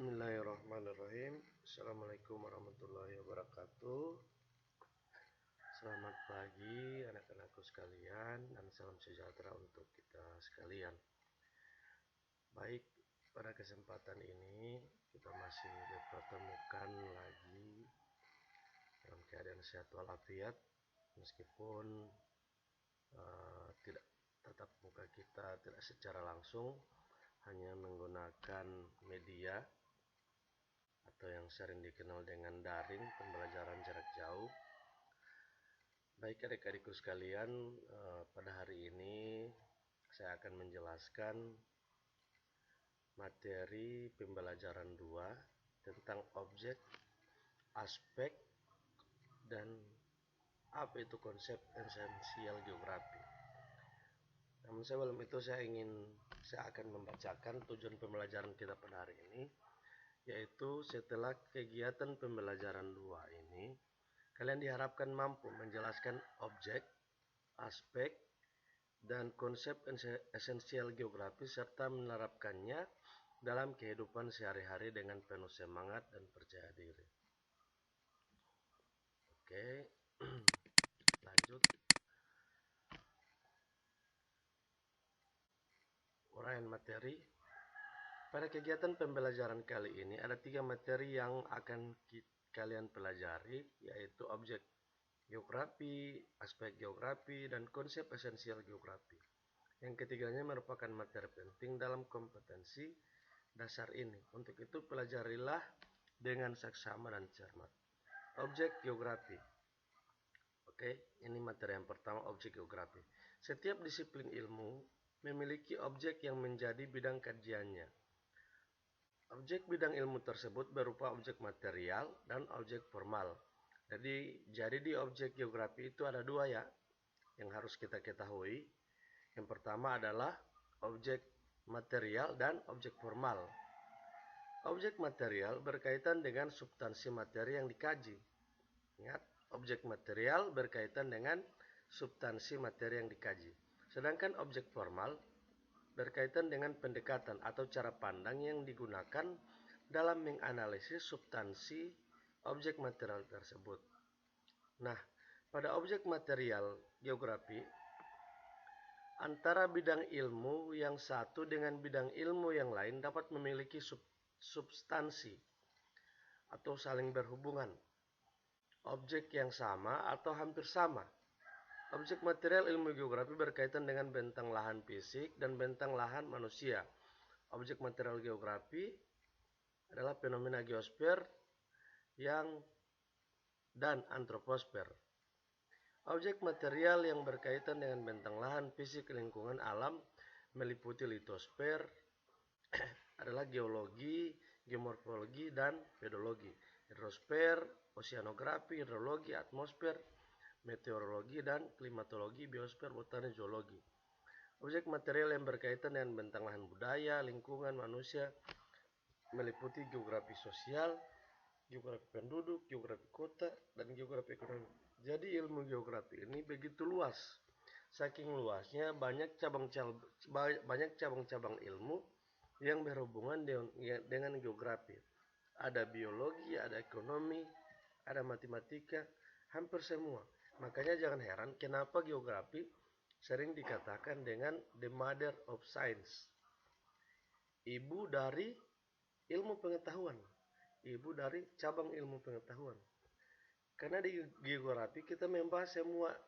Bismillahirrahmanirrahim. Assalamualaikum warahmatullahi wabarakatuh. Selamat pagi anak-anakku sekalian dan salam sejahtera untuk kita sekalian. Baik, pada kesempatan ini kita masih dipertemukan lagi dalam keadaan sehat walafiat meskipun tidak tatap muka kita tidak secara langsung, hanya menggunakan media atau yang sering dikenal dengan daring, pembelajaran jarak jauh. Baik adik-adikku sekalian, pada hari ini saya akan menjelaskan materi pembelajaran 2 tentang objek, aspek, dan apa itu konsep esensial geografi. Namun sebelum itu saya akan membacakan tujuan pembelajaran kita pada hari ini, yaitu setelah kegiatan pembelajaran 2 ini, kalian diharapkan mampu menjelaskan objek, aspek, dan konsep esensial geografi serta menerapkannya dalam kehidupan sehari-hari dengan penuh semangat dan percaya diri. Oke, lanjut. Uraian materi. Pada kegiatan pembelajaran kali ini ada 3 materi yang akan kalian pelajari, yaitu objek geografi, aspek geografi, dan konsep esensial geografi. Yang ketiganya merupakan materi penting dalam kompetensi dasar ini. Untuk itu pelajarilah dengan saksama dan cermat. Objek geografi. Oke, ini materi yang pertama, objek geografi. Setiap disiplin ilmu memiliki objek yang menjadi bidang kajiannya. Objek bidang ilmu tersebut berupa objek material dan objek formal. Jadi di objek geografi itu ada 2 ya, yang harus kita ketahui. Yang pertama adalah objek material dan objek formal. Objek material berkaitan dengan substansi materi yang dikaji. Ingat, objek material berkaitan dengan substansi materi yang dikaji. Sedangkan objek formal berkaitan dengan pendekatan atau cara pandang yang digunakan dalam menganalisis substansi objek material tersebut. Nah, pada objek material geografi, antara bidang ilmu yang satu dengan bidang ilmu yang lain dapat memiliki substansi atau saling berhubungan, objek yang sama atau hampir sama. Objek material ilmu geografi berkaitan dengan bentang lahan fisik dan bentang lahan manusia. Objek material geografi adalah fenomena geosfer dan antroposfer. Objek material yang berkaitan dengan bentang lahan fisik lingkungan alam meliputi litosfer, adalah geologi, geomorfologi, dan pedologi. Hidrosfer, oceanografi, hidrologi, atmosfer, meteorologi, dan klimatologi, biosfer, botani, zoologi. Objek material yang berkaitan dengan bentang lahan budaya, lingkungan, manusia meliputi geografi sosial, geografi penduduk, geografi kota, dan geografi ekonomi. Jadi ilmu geografi ini begitu luas. Saking luasnya banyak cabang-cabang ilmu yang berhubungan dengan geografi. Ada biologi, ada ekonomi, ada matematika, hampir semua. Makanya jangan heran kenapa geografi sering dikatakan dengan the mother of science. Ibu dari ilmu pengetahuan. Ibu dari cabang ilmu pengetahuan. Karena di geografi kita membahas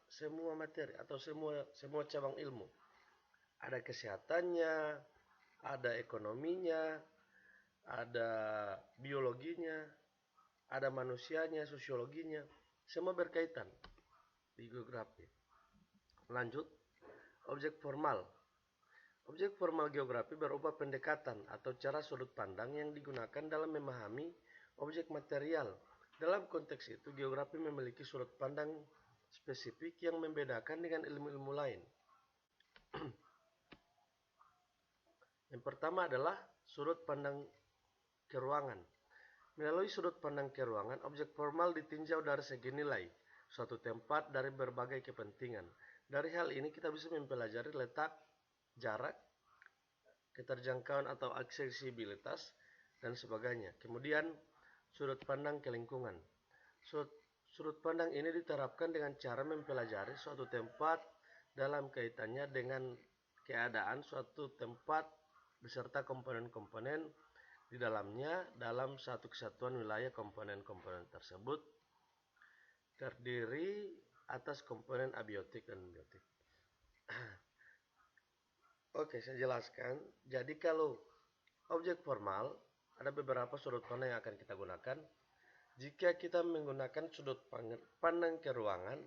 semua materi atau semua cabang ilmu. Ada kesehatannya, ada ekonominya, ada biologinya, ada manusianya, sosiologinya, semua berkaitan di geografi. Lanjut, objek formal. Objek formal geografi berupa pendekatan atau cara sudut pandang yang digunakan dalam memahami objek material. Dalam konteks itu, geografi memiliki sudut pandang spesifik yang membedakan dengan ilmu-ilmu lain. Yang pertama adalah sudut pandang keruangan. Melalui sudut pandang keruangan, objek formal ditinjau dari segi nilai suatu tempat dari berbagai kepentingan. Dari hal ini kita bisa mempelajari letak, jarak, keterjangkauan atau aksesibilitas, dan sebagainya. Kemudian sudut pandang ke lingkungan. Sudut pandang ini diterapkan dengan cara mempelajari suatu tempat dalam kaitannya dengan keadaan suatu tempat beserta komponen-komponen di dalamnya dalam satu kesatuan wilayah. Komponen-komponen tersebut terdiri atas komponen abiotik dan biotik. Oke, saya jelaskan. Jadi kalau objek formal, ada beberapa sudut pandang yang akan kita gunakan. Jika kita menggunakan sudut pandang ke ruangan,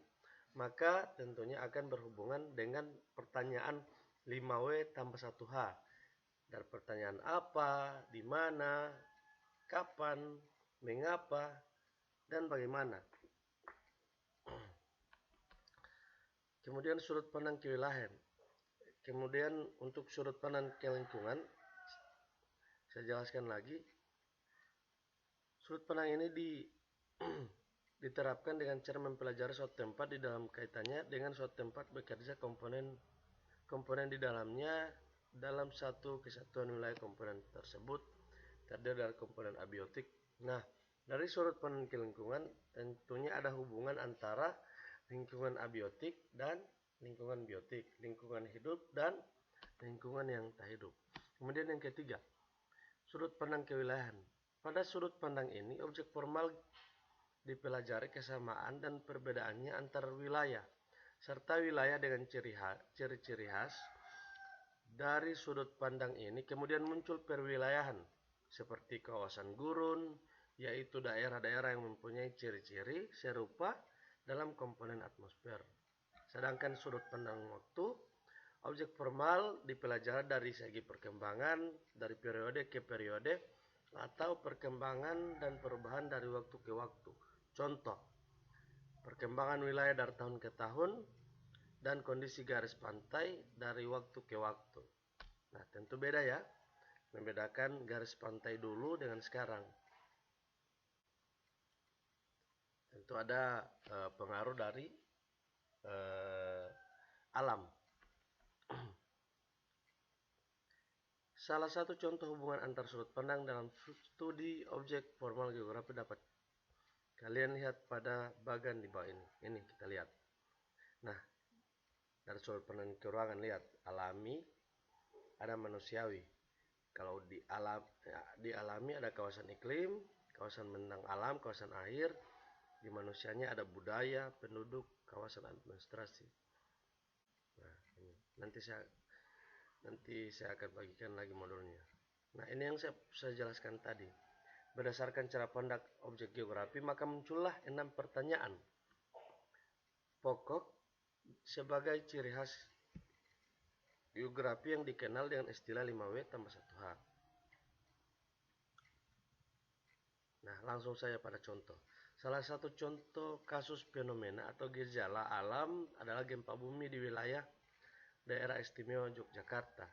maka tentunya akan berhubungan dengan pertanyaan 5W tambah 1H. Dan pertanyaan apa, di mana, kapan, mengapa, dan bagaimana. Kemudian sudut pandang kewilayahan. Kemudian untuk sudut pandang ke lingkungan, saya jelaskan lagi. Sudut pandang ini diterapkan dengan cara mempelajari suatu tempat di dalam kaitannya dengan suatu tempat bekerja komponen di dalamnya dalam satu kesatuan wilayah. Komponen tersebut terdiri dari komponen abiotik. Nah, dari sudut pandang ke lingkungan tentunya ada hubungan antara lingkungan abiotik dan lingkungan biotik, lingkungan hidup dan lingkungan yang tak hidup. Kemudian yang ketiga, sudut pandang kewilayahan. Pada sudut pandang ini, objek formal dipelajari kesamaan dan perbedaannya antar wilayah, serta wilayah dengan ciri-ciri khas. Dari sudut pandang ini kemudian muncul perwilayahan, seperti kawasan gurun, yaitu daerah-daerah yang mempunyai ciri-ciri serupa dalam komponen atmosfer. Sedangkan sudut pandang waktu, objek formal dipelajari dari segi perkembangan dari periode ke periode atau perkembangan dan perubahan dari waktu ke waktu. Contoh, perkembangan wilayah dari tahun ke tahun dan kondisi garis pantai dari waktu ke waktu. Nah, tentu beda ya, membedakan garis pantai dulu dengan sekarang. Tentu ada pengaruh dari alam. Salah satu contoh hubungan antar sudut pandang dalam studi objek formal geografi dapat kalian lihat pada bagian di bawah ini. Ini kita lihat. Nah, dari sudut pandang ke ruangan, lihat alami, ada manusiawi. Kalau di alami ada kawasan iklim, kawasan bentang alam, kawasan air. Di manusianya ada budaya, penduduk, kawasan administrasi. Nah, ini nanti saya akan bagikan lagi modulnya. Nah, ini yang saya jelaskan tadi. Berdasarkan cara pandang objek geografi, maka muncullah 6 pertanyaan pokok sebagai ciri khas geografi yang dikenal dengan istilah 5W tambah 1H. Nah, langsung saja pada contoh. Salah satu contoh kasus fenomena atau gejala alam adalah gempa bumi di wilayah Daerah Istimewa Yogyakarta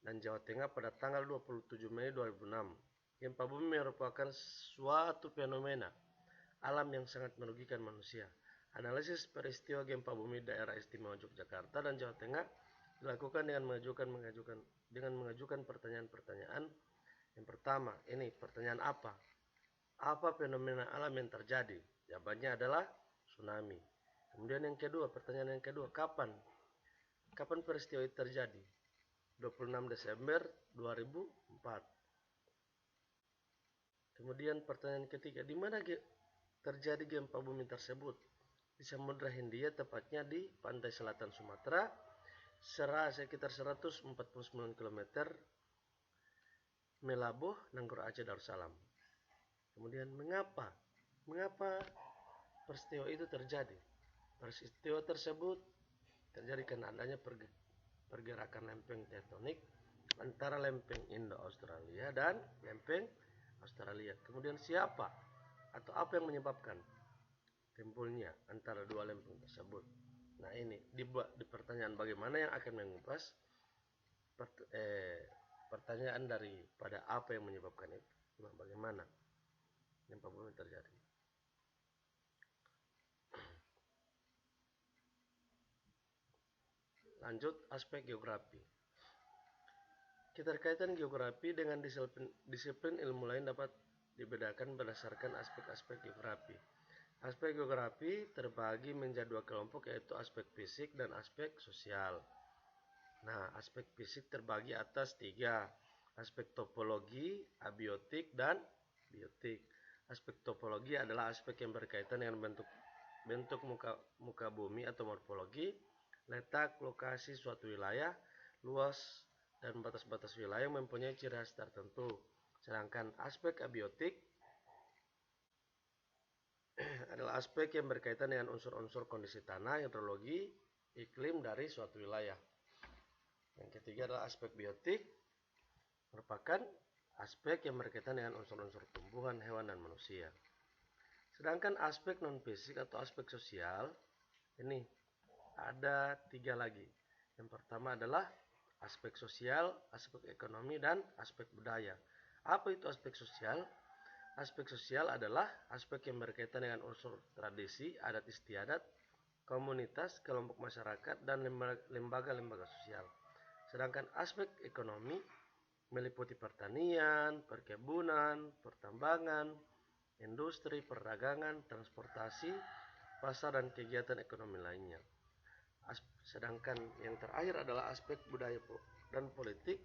dan Jawa Tengah pada tanggal 27 Mei 2006. Gempa bumi merupakan suatu fenomena alam yang sangat merugikan manusia. Analisis peristiwa gempa bumi Daerah Istimewa Yogyakarta dan Jawa Tengah dilakukan dengan mengajukan pertanyaan-pertanyaan. Yang pertama, ini pertanyaan apa? Apa fenomena alam yang terjadi? Jawabannya adalah tsunami. Kemudian yang kedua, pertanyaan yang kedua, kapan peristiwa itu terjadi? 26 Desember 2004. Kemudian pertanyaan ketiga, di mana terjadi gempa bumi tersebut? Di Samudra Hindia, tepatnya di pantai selatan Sumatera, sekitar 149 km Melabuh, Nanggur Aceh, Darussalam. Kemudian mengapa peristiwa itu terjadi? Peristiwa tersebut terjadi karena adanya pergerakan lempeng tektonik antara lempeng Indo-Australia dan lempeng Australia. Kemudian siapa atau apa yang menyebabkan timbulnya antara dua lempeng tersebut? Nah, ini di pertanyaan bagaimana yang akan mengupas pertanyaan daripada apa yang menyebabkan itu. Nah, bagaimana gempa bumi terjadi? Lanjut, aspek geografi. Keterkaitan geografi dengan disiplin ilmu lain dapat dibedakan berdasarkan aspek-aspek geografi. Aspek geografi terbagi menjadi dua kelompok, yaitu aspek fisik dan aspek sosial. Nah, aspek fisik terbagi atas tiga: aspek topologi, abiotik, dan biotik. Aspek topologi adalah aspek yang berkaitan dengan bentuk muka bumi atau morfologi, letak lokasi suatu wilayah, luas dan batas-batas wilayah yang mempunyai ciri khas tertentu. Sedangkan aspek abiotik adalah aspek yang berkaitan dengan unsur-unsur kondisi tanah, hidrologi, iklim dari suatu wilayah. Yang ketiga adalah aspek biotik, merupakan aspek yang berkaitan dengan unsur-unsur tumbuhan, hewan, dan manusia. Sedangkan aspek non-fisik atau aspek sosial, ini ada tiga lagi. Yang pertama adalah aspek sosial, aspek ekonomi, dan aspek budaya. Apa itu aspek sosial? Aspek sosial adalah aspek yang berkaitan dengan unsur tradisi, adat istiadat, komunitas, kelompok masyarakat, dan lembaga-lembaga sosial. Sedangkan aspek ekonomi meliputi pertanian, perkebunan, pertambangan, industri, perdagangan, transportasi, pasar, dan kegiatan ekonomi lainnya. Sedangkan yang terakhir adalah aspek budaya dan politik,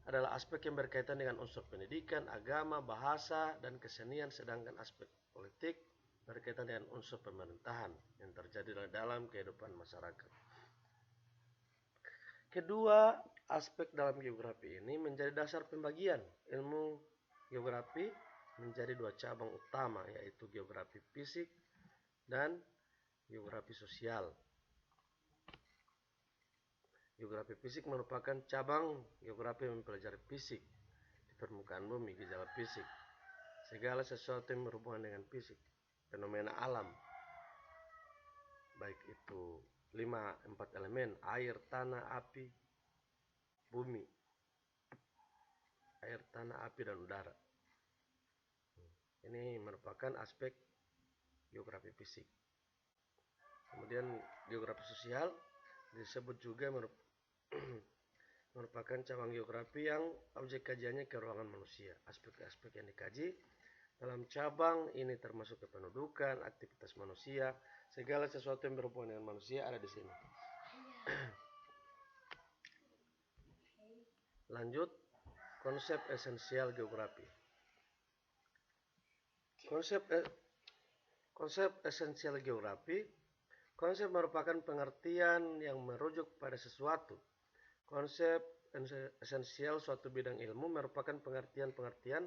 adalah aspek yang berkaitan dengan unsur pendidikan, agama, bahasa, dan kesenian. Sedangkan aspek politik berkaitan dengan unsur pemerintahan yang terjadi dalam kehidupan masyarakat. Kedua aspek dalam geografi ini menjadi dasar pembagian ilmu geografi menjadi dua cabang utama, yaitu geografi fisik dan geografi sosial. Geografi fisik merupakan cabang geografi yang mempelajari fisik di permukaan bumi, gejala fisik, segala sesuatu yang berhubungan dengan fisik, fenomena alam, baik itu 4 elemen: air, tanah, api, bumi, air, tanah, api, dan udara. Ini merupakan aspek geografi fisik. Kemudian geografi sosial disebut juga merupakan cabang geografi yang objek kajiannya keruangan manusia. Aspek-aspek yang dikaji dalam cabang ini termasuk kependudukan, aktivitas manusia, segala sesuatu yang berhubungan dengan manusia ada di sini. Lanjut, konsep esensial geografi. Konsep esensial geografi. Konsep merupakan pengertian yang merujuk pada sesuatu. Konsep esensial suatu bidang ilmu merupakan pengertian-pengertian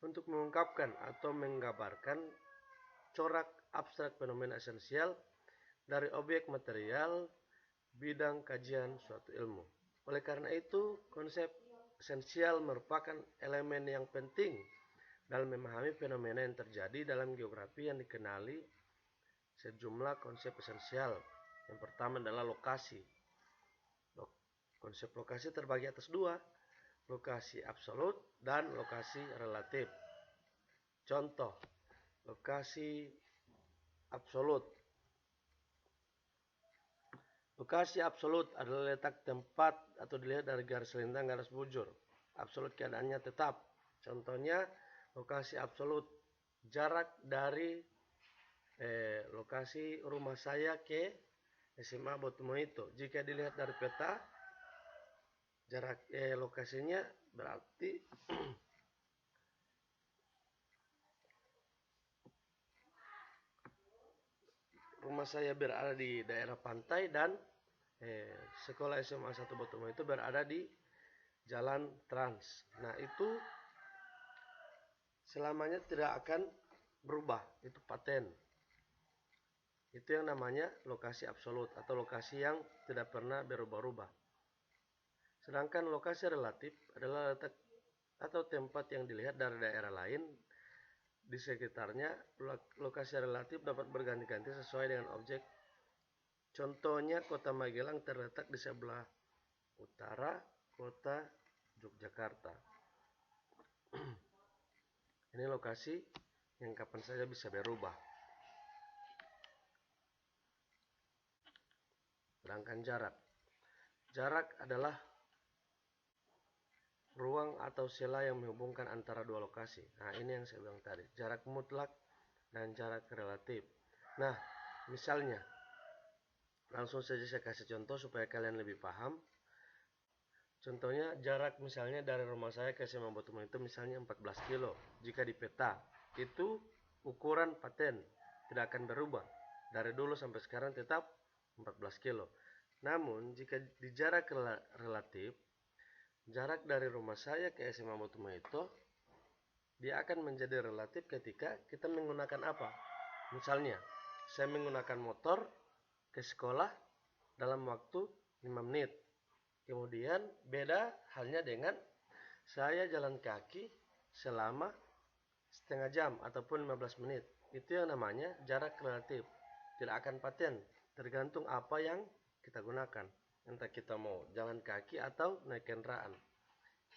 untuk mengungkapkan atau menggambarkan corak abstrak fenomena esensial dari objek material bidang kajian suatu ilmu. Oleh karena itu, konsep esensial merupakan elemen yang penting dalam memahami fenomena yang terjadi dalam geografi yang dikenali sejumlah konsep esensial. Yang pertama adalah lokasi. Konsep lokasi terbagi atas dua: lokasi absolut dan lokasi relatif. Contoh, lokasi absolut. Lokasi absolut adalah letak tempat atau dilihat dari garis lintang, garis bujur. Absolut keadaannya tetap. Contohnya, lokasi absolut jarak dari lokasi rumah saya ke SMA Botumo itu. Jika dilihat dari peta, jarak lokasinya berarti rumah saya berada di daerah pantai dan sekolah SMA 1 Botumo itu berada di Jalan Trans. Nah, itu selamanya tidak akan berubah, itu paten. Itu yang namanya lokasi absolut atau lokasi yang tidak pernah berubah-ubah. Sedangkan lokasi relatif adalah letak atau tempat yang dilihat dari daerah lain di sekitarnya. Lokasi relatif dapat berganti-ganti sesuai dengan objek. Contohnya, kota Magelang terletak di sebelah utara kota Yogyakarta. Ini lokasi yang kapan saja bisa berubah. Sedangkan jarak adalah ruang atau sela yang menghubungkan antara dua lokasi. Nah, ini yang saya bilang tadi, jarak mutlak dan jarak relatif. Nah, misalnya, langsung saja saya kasih contoh supaya kalian lebih paham. Contohnya jarak misalnya dari rumah saya ke SMA Botuman itu misalnya 14 kilo. Jika di peta, itu ukuran paten, tidak akan berubah. Dari dulu sampai sekarang tetap 14 kilo. Namun, jika di jarak relatif, jarak dari rumah saya ke SMA Botuman itu, dia akan menjadi relatif ketika kita menggunakan apa? Misalnya, saya menggunakan motor ke sekolah dalam waktu 5 menit. Kemudian beda halnya dengan saya jalan kaki selama setengah jam ataupun 15 menit. Itu yang namanya jarak relatif. Tidak akan paten, tergantung apa yang kita gunakan. Entah kita mau jalan kaki atau naik kendaraan.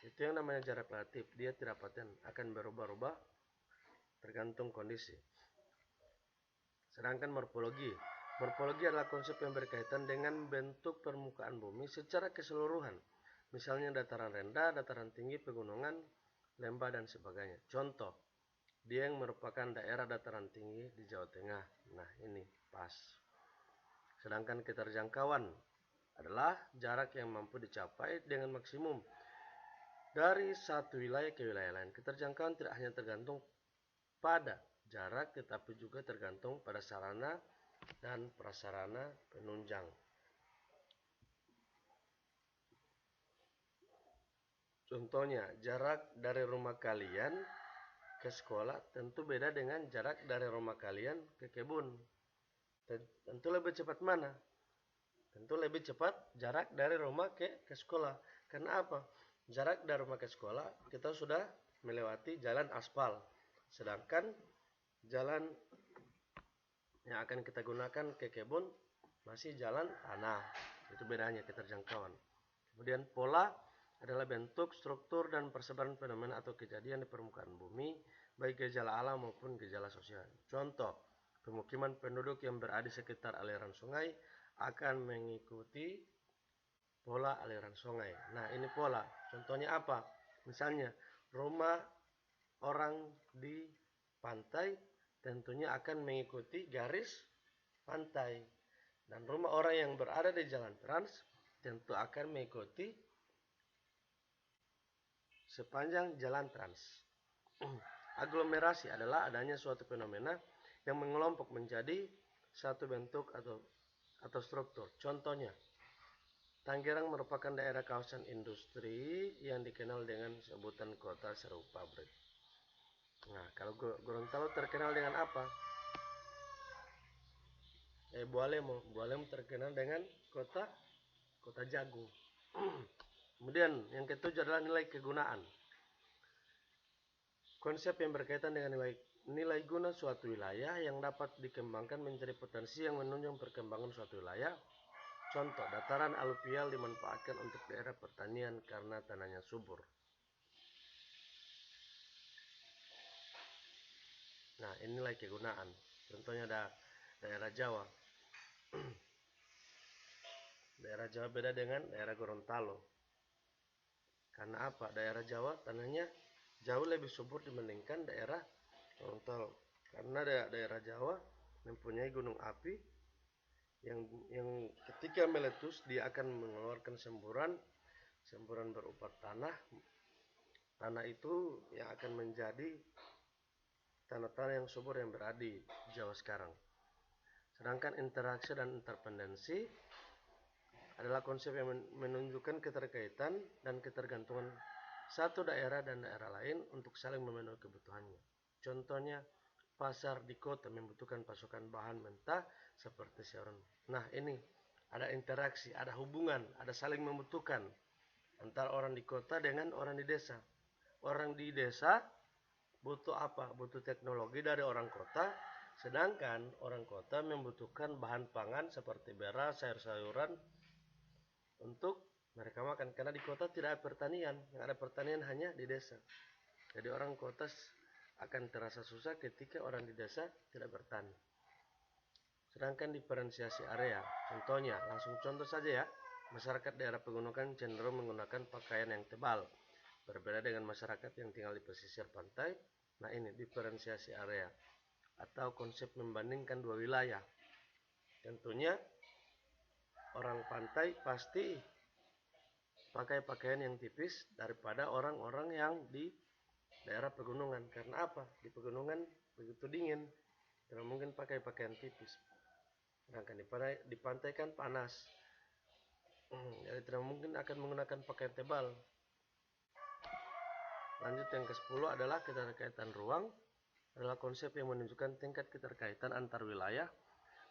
Itu yang namanya jarak relatif. Dia tidak paten, akan berubah-ubah tergantung kondisi. Sedangkan morfologi. Morfologi adalah konsep yang berkaitan dengan bentuk permukaan bumi secara keseluruhan. Misalnya dataran rendah, dataran tinggi, pegunungan, lembah, dan sebagainya. Contoh, dia yang merupakan daerah dataran tinggi di Jawa Tengah. Nah, ini pas. Sedangkan keterjangkauan adalah jarak yang mampu dicapai dengan maksimum dari satu wilayah ke wilayah lain. Keterjangkauan tidak hanya tergantung pada jarak, tetapi juga tergantung pada sarana dan prasarana penunjang. Contohnya, jarak dari rumah kalian ke sekolah tentu beda dengan jarak dari rumah kalian ke kebun. Tentu lebih cepat mana? Tentu lebih cepat jarak dari rumah ke sekolah. Karena apa? Jarak dari rumah ke sekolah kita sudah melewati jalan aspal. Sedangkan jalan yang akan kita gunakan ke kebun masih jalan tanah. Itu bedanya keterjangkauan. Kemudian pola adalah bentuk, struktur, dan persebaran fenomena atau kejadian di permukaan bumi, baik gejala alam maupun gejala sosial. Contoh, pemukiman penduduk yang berada di sekitar aliran sungai akan mengikuti pola aliran sungai. Nah, ini pola. Contohnya apa? Misalnya, rumah orang di pantai tentunya akan mengikuti garis pantai. Dan rumah orang yang berada di jalan trans tentu akan mengikuti sepanjang jalan trans. Aglomerasi adalah adanya suatu fenomena yang mengelompok menjadi satu bentuk atau struktur. Contohnya, Tangerang merupakan daerah kawasan industri yang dikenal dengan sebutan kota seru pabrik. Nah, kalau Gorontalo terkenal dengan apa? Bualem terkenal dengan kota jagung. Kemudian yang ketujuh adalah nilai kegunaan. Konsep yang berkaitan dengan nilai guna suatu wilayah yang dapat dikembangkan menjadi potensi yang menunjang perkembangan suatu wilayah. Contoh, dataran aluvial dimanfaatkan untuk daerah pertanian karena tanahnya subur. Nah, ini nilai kegunaan. Contohnya ada daerah Jawa. Daerah Jawa beda dengan daerah Gorontalo. Karena apa? Daerah Jawa tanahnya jauh lebih subur dibandingkan daerah Gorontalo. Karena daerah Jawa mempunyai gunung api yang ketika meletus dia akan mengeluarkan semburan berupa tanah. Tanah itu yang akan menjadi tanah-tanah yang subur yang berada di Jawa sekarang. Sedangkan interaksi dan interpendensi adalah konsep yang menunjukkan keterkaitan dan ketergantungan satu daerah dan daerah lain untuk saling memenuhi kebutuhannya. Contohnya, pasar di kota membutuhkan pasokan bahan mentah seperti sayuran. Nah, ini ada interaksi, ada hubungan, ada saling membutuhkan antara orang di kota dengan orang di desa. Orang di desa butuh apa? Butuh teknologi dari orang kota, sedangkan orang kota membutuhkan bahan pangan seperti beras, sayur-sayuran untuk mereka makan. Karena di kota tidak ada pertanian, yang ada pertanian hanya di desa. Jadi orang kota akan terasa susah ketika orang di desa tidak bertani. Sedangkan diferensiasi area, contohnya, langsung contoh saja ya, masyarakat daerah pegunungan cenderung menggunakan pakaian yang tebal. Berbeda dengan masyarakat yang tinggal di pesisir pantai. Nah, ini diferensiasi area atau konsep membandingkan dua wilayah. Tentunya orang pantai pasti pakai pakaian yang tipis daripada orang-orang yang di daerah pegunungan. Karena apa? Di pegunungan begitu dingin, tidak mungkin pakai pakaian tipis. Sedangkan di pantai kan panas, jadi tidak mungkin akan menggunakan pakaian tebal. Lanjut yang ke-10 adalah keterkaitan ruang, adalah konsep yang menunjukkan tingkat keterkaitan antar wilayah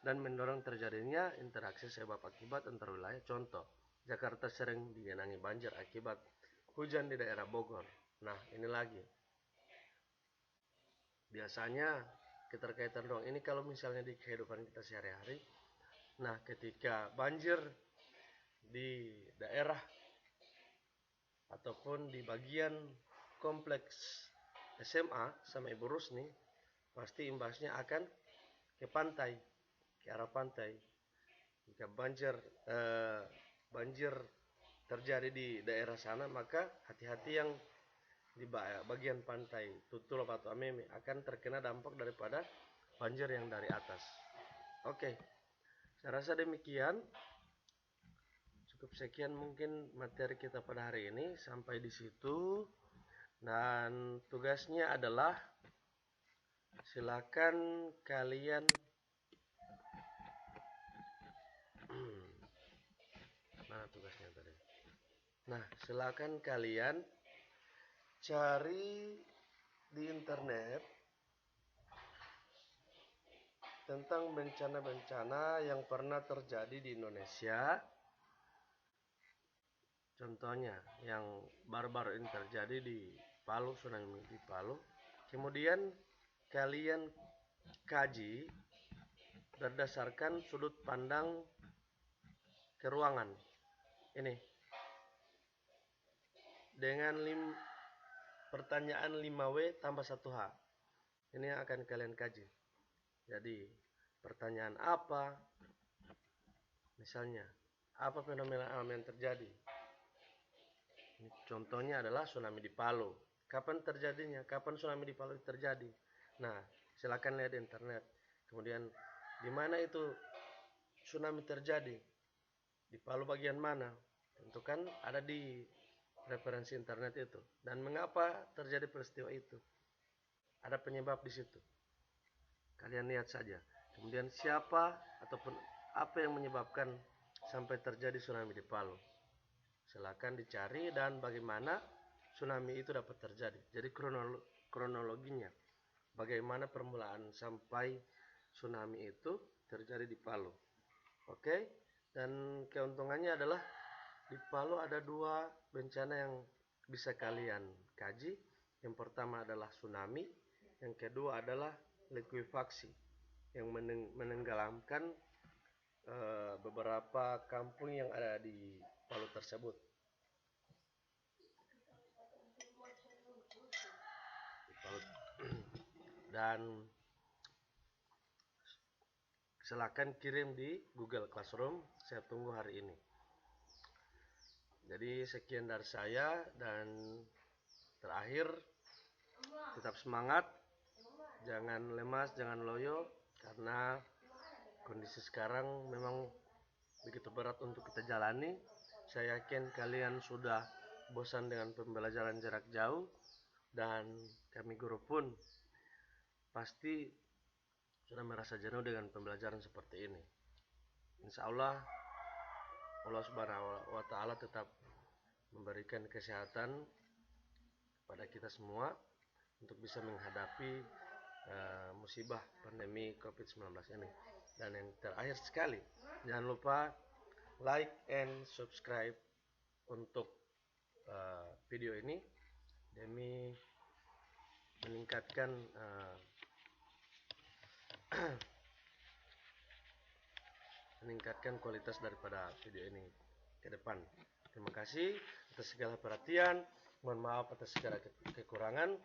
dan mendorong terjadinya interaksi sebab akibat antar wilayah. Contoh, Jakarta sering digenangi banjir akibat hujan di daerah Bogor. Nah, ini lagi. Biasanya keterkaitan ruang ini kalau misalnya di kehidupan kita sehari-hari. Nah, ketika banjir di daerah ataupun di bagian kompleks SMA sama Ibu Rusni, pasti imbasnya akan ke pantai, ke arah pantai. Jika banjir terjadi di daerah sana, maka hati-hati yang di bagian pantai Tutul atau Ameme akan terkena dampak daripada banjir yang dari atas. Oke, saya rasa demikian. Cukup sekian mungkin materi kita pada hari ini, sampai di situ. Dan tugasnya adalah silakan kalian mana tugasnya tadi? Nah, silakan kalian cari di internet tentang bencana-bencana yang pernah terjadi di Indonesia. Contohnya yang baru-baru ini terjadi di Palu, tsunami di Palu. Kemudian kalian kaji berdasarkan sudut pandang keruangan. Ini dengan pertanyaan 5W tambah 1H. Ini yang akan kalian kaji. Jadi pertanyaan apa? Misalnya, apa fenomena alam yang terjadi? Contohnya adalah tsunami di Palu. Kapan terjadinya? Kapan tsunami di Palu terjadi? Nah, silakan lihat di internet. Kemudian, di mana itu tsunami terjadi? Di Palu bagian mana? Tentu kan ada di referensi internet itu. Dan mengapa terjadi peristiwa itu? Ada penyebab di situ. Kalian lihat saja. Kemudian siapa ataupun apa yang menyebabkan sampai terjadi tsunami di Palu? Silakan dicari dan bagaimana tsunami itu dapat terjadi. Jadi kronologinya, bagaimana permulaan sampai tsunami itu terjadi di Palu. Oke, dan keuntungannya adalah di Palu ada dua bencana yang bisa kalian kaji. Yang pertama adalah tsunami, yang kedua adalah likuifaksi yang menenggelamkan beberapa kampung yang ada di Palu tersebut. Dan silakan kirim di Google Classroom, saya tunggu hari ini. Jadi sekian dari saya, dan terakhir tetap semangat, jangan lemas, jangan loyo, karena kondisi sekarang memang begitu berat untuk kita jalani. Saya yakin kalian sudah bosan dengan pembelajaran jarak jauh, dan kami guru pun pasti sudah merasa jenuh dengan pembelajaran seperti ini. Insya Allah Allah Subhanahu wa Ta'ala tetap memberikan kesehatan kepada kita semua untuk bisa menghadapi musibah pandemi COVID-19 ini. Dan yang terakhir sekali, jangan lupa like and subscribe untuk video ini demi meningkatkan kualitas daripada video ini ke depan. Terima kasih atas segala perhatian. Mohon maaf atas segala kekurangan.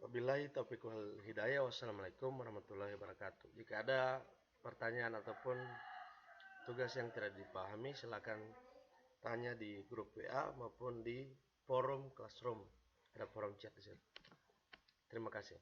Wabillahi taufiq wal hidayah. Wassalamualaikum warahmatullahi wabarakatuh. Jika ada pertanyaan ataupun tugas yang tidak dipahami, silakan tanya di grup WA maupun di forum classroom, ada forum chat di situ. Terima kasih.